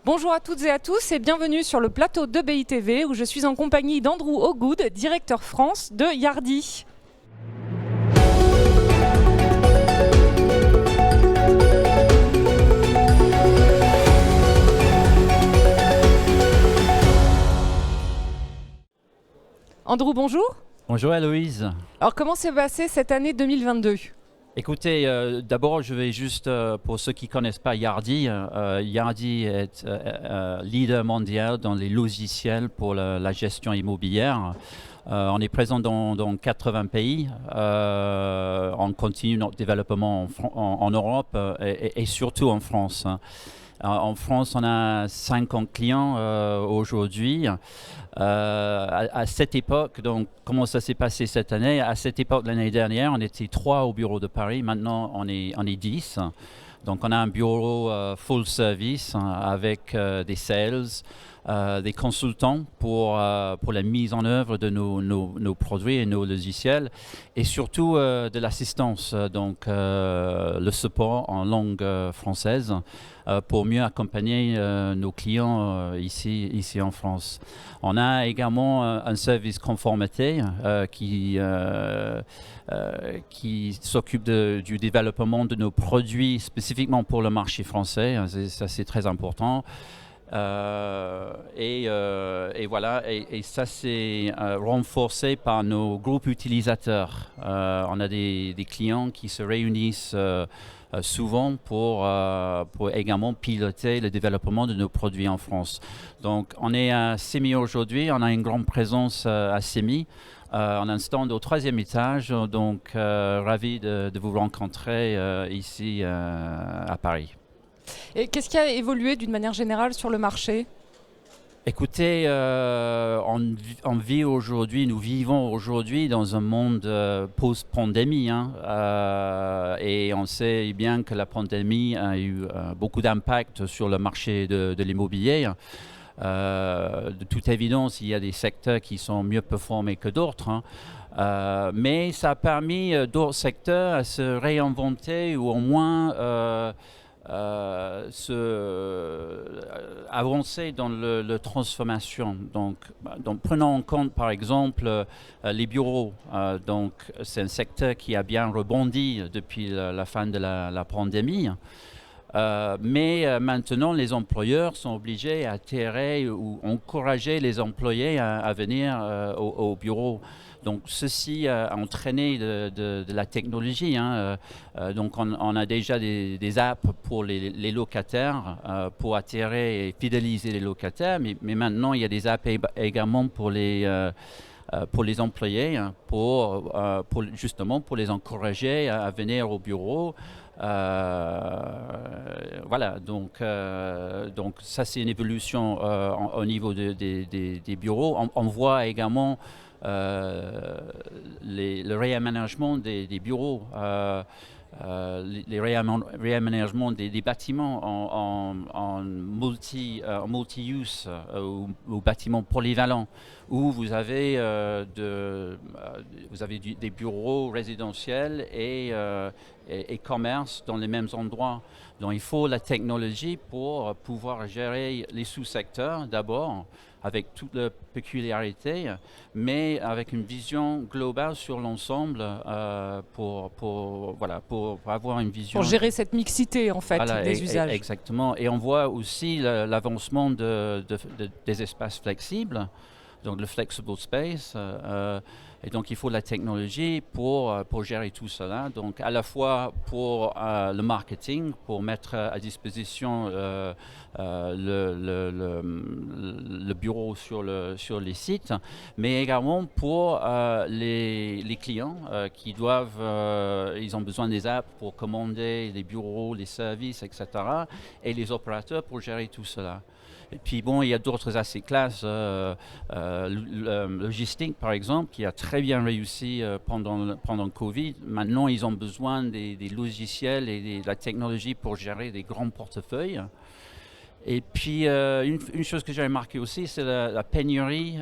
Bonjour à toutes et à tous et bienvenue sur le plateau de BITV où je suis en compagnie d'Andrew Ogood, directeur France de Yardi. Andrew, bonjour. Bonjour Héloïse. Alors comment s'est passée cette année 2022 ? Écoutez, d'abord je vais juste, pour ceux qui ne connaissent pas Yardi, Yardi est leader mondial dans les logiciels pour la gestion immobilière. On est présent dans 80 pays. On continue notre développement en Europe et surtout en France. En France, on a 50 clients aujourd'hui. À cette époque, donc comment ça s'est passé cette année? À cette époque, l'année dernière, on était 3 au bureau de Paris. Maintenant, on est 10. Donc, on a un bureau full service avec des sales, des consultants pour la mise en œuvre de nos produits et nos logiciels et surtout de l'assistance, donc le support en langue française pour mieux accompagner nos clients ici en France. On a également un service conformité qui s'occupe du développement de nos produits spécifiquement pour le marché français. Ça, c'est très important. Et voilà, et ça c'est renforcé par nos groupes utilisateurs. On a des clients qui se réunissent souvent pour également piloter le développement de nos produits en France. Donc on est à CEMI aujourd'hui, on a une grande présence à CEMI. On a un stand au 3e étage, donc ravi de vous rencontrer ici à Paris. Et qu'est-ce qui a évolué d'une manière générale sur le marché ? Écoutez, on vit aujourd'hui, nous vivons aujourd'hui dans un monde post-pandémie, et on sait bien que la pandémie a eu beaucoup d'impact sur le marché de l'immobilier. De toute évidence, il y a des secteurs qui sont mieux performés que d'autres, mais ça a permis d'autres secteurs à se réinventer ou au moins avancer dans la transformation. Donc, prenons en compte par exemple les bureaux. Donc, c'est un secteur qui a bien rebondi depuis la fin de la pandémie. Mais maintenant, les employeurs sont obligés à attirer ou encourager les employés à venir au bureau. Donc, ceci a entraîné de la technologie. Donc, on a déjà des apps pour les locataires pour attirer et fidéliser les locataires. Mais maintenant, il y a des apps également pour les employés, justement pour les encourager à venir au bureau. Voilà, donc ça c'est une évolution au niveau des bureaux. On voit également le réaménagement des bureaux, les réaménagements des bâtiments en multi-use ou bâtiments polyvalents, où vous avez, des bureaux résidentiels et commerce dans les mêmes endroits. Donc il faut la technologie pour pouvoir gérer les sous-secteurs d'abord, avec toutes leurs peculiarités, mais avec une vision globale sur l'ensemble pour avoir une vision. Pour gérer cette mixité en fait des usages. Exactement. Et on voit aussi l'avancement des espaces flexibles, donc le flexible space. Et donc, il faut la technologie pour gérer tout cela. Donc, à la fois pour le marketing, pour mettre à disposition le bureau sur les sites, mais également pour les clients qui ils ont besoin des apps pour commander les bureaux, les services, etc. Et les opérateurs pour gérer tout cela. Et puis bon, il y a d'autres asset classes, logistique par exemple, qui a très bien réussi pendant le Covid. Maintenant, ils ont besoin des logiciels et de la technologie pour gérer des grands portefeuilles. Et puis, une chose que j'ai remarqué aussi, c'est la pénurie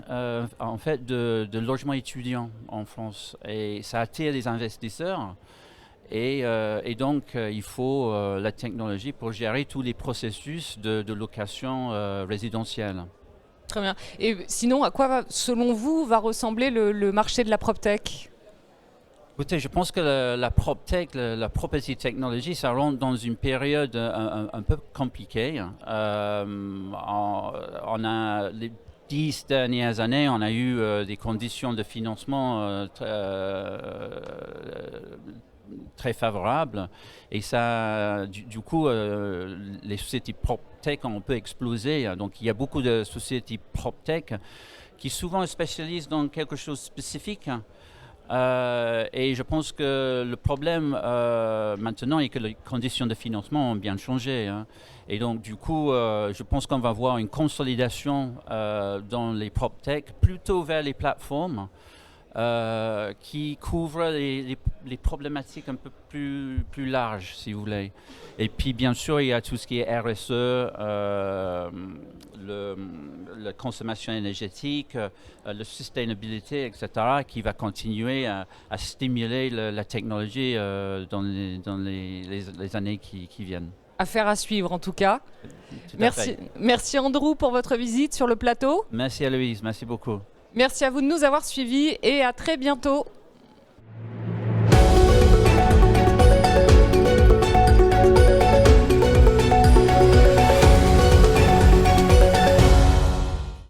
en fait de logements étudiants en France. Et ça attire les investisseurs. Et donc, il faut la technologie pour gérer tous les processus de location résidentielle. Très bien. Et sinon, à quoi, selon vous, va ressembler le marché de la PropTech? Écoutez, je pense que la PropTech, la property technology, ça rentre dans une période un peu compliquée. On a les 10 dernières années, on a eu des conditions de financement très favorables, et ça, du coup, les sociétés PropTech ont un peu explosé. Donc, il y a beaucoup de sociétés PropTech qui souvent spécialisent dans quelque chose de spécifique. Et je pense que le problème maintenant est que les conditions de financement ont bien changé. Hein. Et donc, du coup, je pense qu'on va voir une consolidation dans les PropTech, plutôt vers les plateformes qui couvrent les problématiques un peu plus larges, si vous voulez. Et puis, bien sûr, il y a tout ce qui est RSE, la consommation énergétique, la sustainability, etc., qui va continuer à stimuler la technologie dans les années qui viennent. Affaire à suivre, en tout cas. Tout à fait. Merci Andrew pour votre visite sur le plateau. Merci Aloïse, merci beaucoup. Merci à vous de nous avoir suivis et à très bientôt.